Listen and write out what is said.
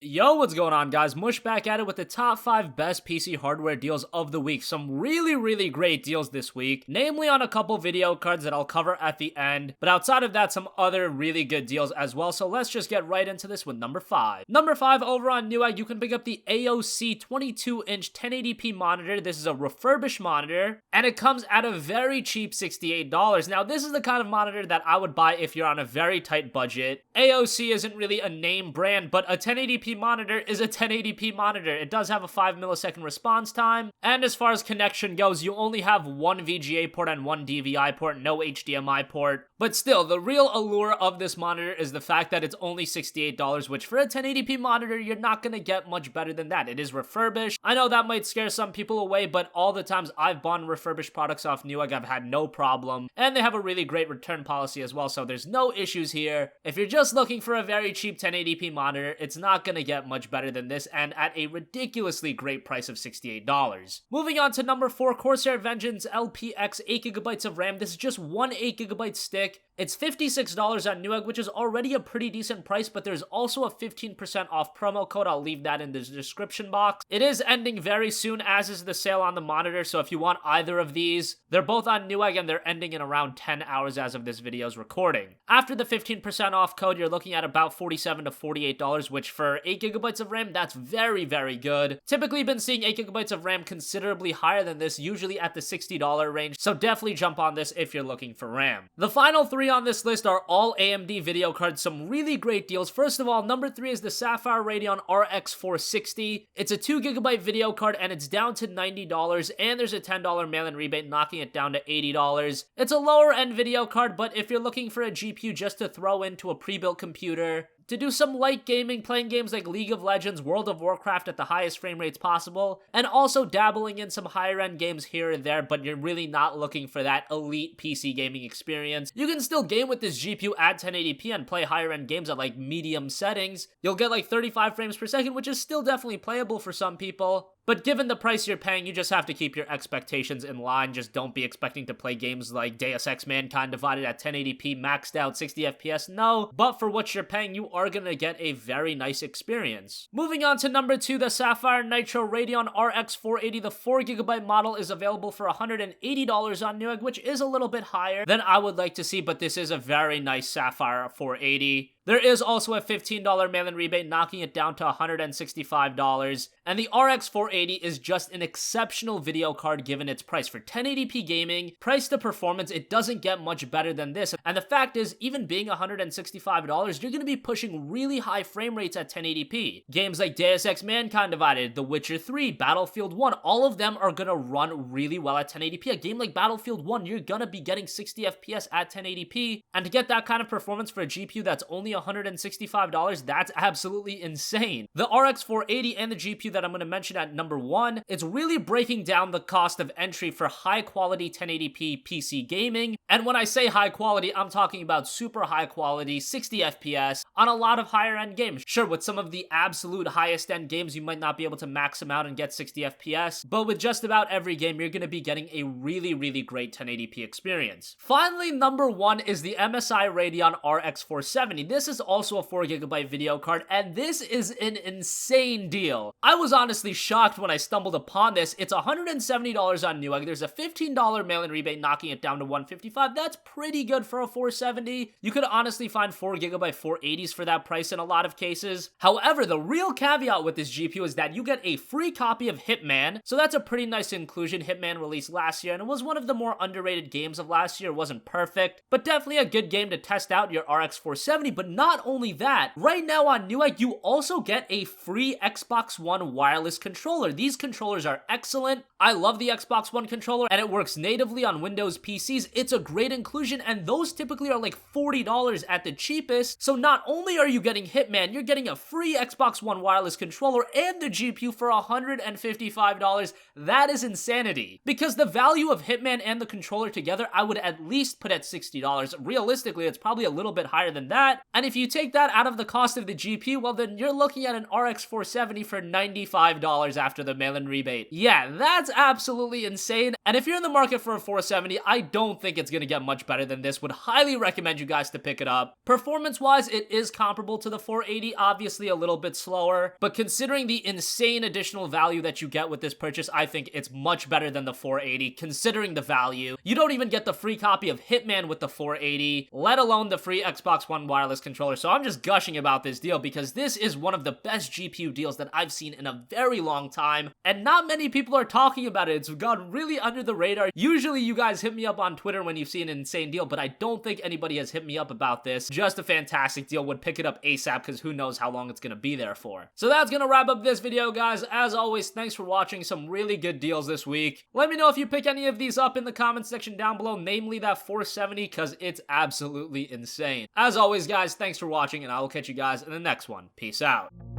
Yo, what's going on, guys? Mush back at it with the top 5 best PC hardware deals of the week. Some really great deals this week, namely on a couple video cards that I'll cover at the end, but outside of that, some other really good deals as well. So let's just get right into this with number 5. Number 5, over on Newegg, you can pick up the AOC 22-inch 1080p monitor. This is a refurbished monitor, and it comes at a very cheap $68. Now, this is the kind of monitor that I would buy if you're on a very tight budget. AOC isn't really a name brand, but a 1080p monitor is a 1080p monitor. It does have a 5 millisecond response time, and as far as connection goes, you only have one VGA port and one DVI port, no HDMI port. But still, the real allure of this monitor is the fact that it's only $68, which for a 1080p monitor, you're not gonna get much better than that. It is refurbished. I know that might scare some people away, but all the times I've bought refurbished products off Newegg, I've had no problem, and they have a really great return policy as well, so there's no issues here. If you're just looking for a very cheap 1080p monitor, it's not gonna get much better than this, and at a ridiculously great price of $68. Moving on to number 4, Corsair Vengeance LPX 8GB of RAM. This is just one 8GB stick. It's $56 on Newegg, which is already a pretty decent price, but there's also a 15% off promo code. I'll leave that in the description box. It is ending very soon, as is the sale on the monitor, so if you want either of these, they're both on Newegg, and they're ending in around 10 hours as of this video's recording. After the 15% off code, you're looking at about $47 to $48, which for 8GB of RAM, that's very good. Typically been seeing 8GB of RAM considerably higher than this, usually at the $60 range, so definitely jump on this if you're looking for RAM. The final 3 on this list are all AMD video cards, some really great deals. First of all, number 3 is the SAPPHIRE Radeon RX 460. It's a 2GB video card, and it's down to $90, and there's a $10 mail-in rebate, knocking it down to $80. It's a lower end video card, but if you're looking for a GPU just to throw into a pre-built computer, to do some light gaming, playing games like League of Legends, World of Warcraft at the highest frame rates possible, and also dabbling in some higher end games here and there, but you're really not looking for that elite PC gaming experience, you can still game with this GPU at 1080p and play higher end games at like medium settings. You'll get like 35 frames per second, which is still definitely playable for some people. But given the price you're paying, you just have to keep your expectations in line. Just don't be expecting to play games like Deus Ex Mankind Divided at 1080p, maxed out 60 FPS. No, but for what you're paying, you are gonna get a very nice experience. Moving on to number 2, the Sapphire Nitro Radeon RX 480. The 4GB model is available for $180 on Newegg, which is a little bit higher than I would like to see, but this is a very nice Sapphire 480. There is also a $15 mail-in rebate, knocking it down to $165, and the RX 480 is just an exceptional video card given its price. For 1080p gaming, price to performance, it doesn't get much better than this, and the fact is, even being $165, you're going to be pushing really high frame rates at 1080p. Games like Deus Ex Mankind Divided, The Witcher 3, Battlefield 1, all of them are going to run really well at 1080p. A game like Battlefield 1, you're going to be getting 60 FPS at 1080p, and to get that kind of performance for a GPU that's only $165, that's absolutely insane. The RX 480 and the GPU that I'm going to mention at number 1, it's really breaking down the cost of entry for high quality 1080p PC gaming. And when I say high quality, I'm talking about super high quality 60 FPS on a lot of higher end games. Sure, with some of the absolute highest end games, you might not be able to max them out and get 60 FPS, but with just about every game, you're going to be getting a really great 1080p experience. Finally, number 1 is the MSI Radeon RX 470. This is also a 4GB video card, and this is an insane deal. I was honestly shocked when I stumbled upon this. It's $170 on Newegg. There's a $15 mail-in rebate, knocking it down to $155. That's pretty good for a 470. You could honestly find 4GB 480s for that price in a lot of cases. However, the real caveat with this GPU is that you get a free copy of Hitman, so that's a pretty nice inclusion. Hitman released last year, and it was one of the more underrated games of last year. It wasn't perfect, but definitely a good game to test out your RX 470. But not only that, right now on Newegg, you also get a free Xbox One wireless controller. These controllers are excellent. I love the Xbox One controller, and it works natively on Windows PCs. It's a great inclusion, and those typically are like $40 at the cheapest. So not only are you getting Hitman, you're getting a free Xbox One wireless controller and the GPU for $155. That is insanity. Because the value of Hitman and the controller together, I would at least put at $60. Realistically, it's probably a little bit higher than that. And if you take that out of the cost of the GPU, well then you're looking at an RX 470 for $95 after the mail-in rebate. Yeah, that's absolutely insane. And if you're in the market for a 470, I don't think it's gonna get much better than this. Would highly recommend you guys to pick it up. Performance-wise, it is comparable to the 480, obviously a little bit slower, but considering the insane additional value that you get with this purchase, I think it's much better than the 480, considering the value. You don't even get the free copy of Hitman with the 480, let alone the free Xbox One wireless controller. So I'm just gushing about this deal because this is one of the best GPU deals that I've seen in a very long time, and not many people are talking about it. It's gone really under the radar. Usually you guys hit me up on Twitter when you see an insane deal, but I don't think anybody has hit me up about this. Just a fantastic deal. Would pick it up ASAP because who knows how long it's gonna be there for. So that's gonna wrap up this video, guys. As always, thanks for watching. Some really good deals this week. Let me know if you pick any of these up in the comments section down below, namely that 470, because it's absolutely insane. As always, guys, thanks for watching, and I will catch you guys in the next one. Peace out.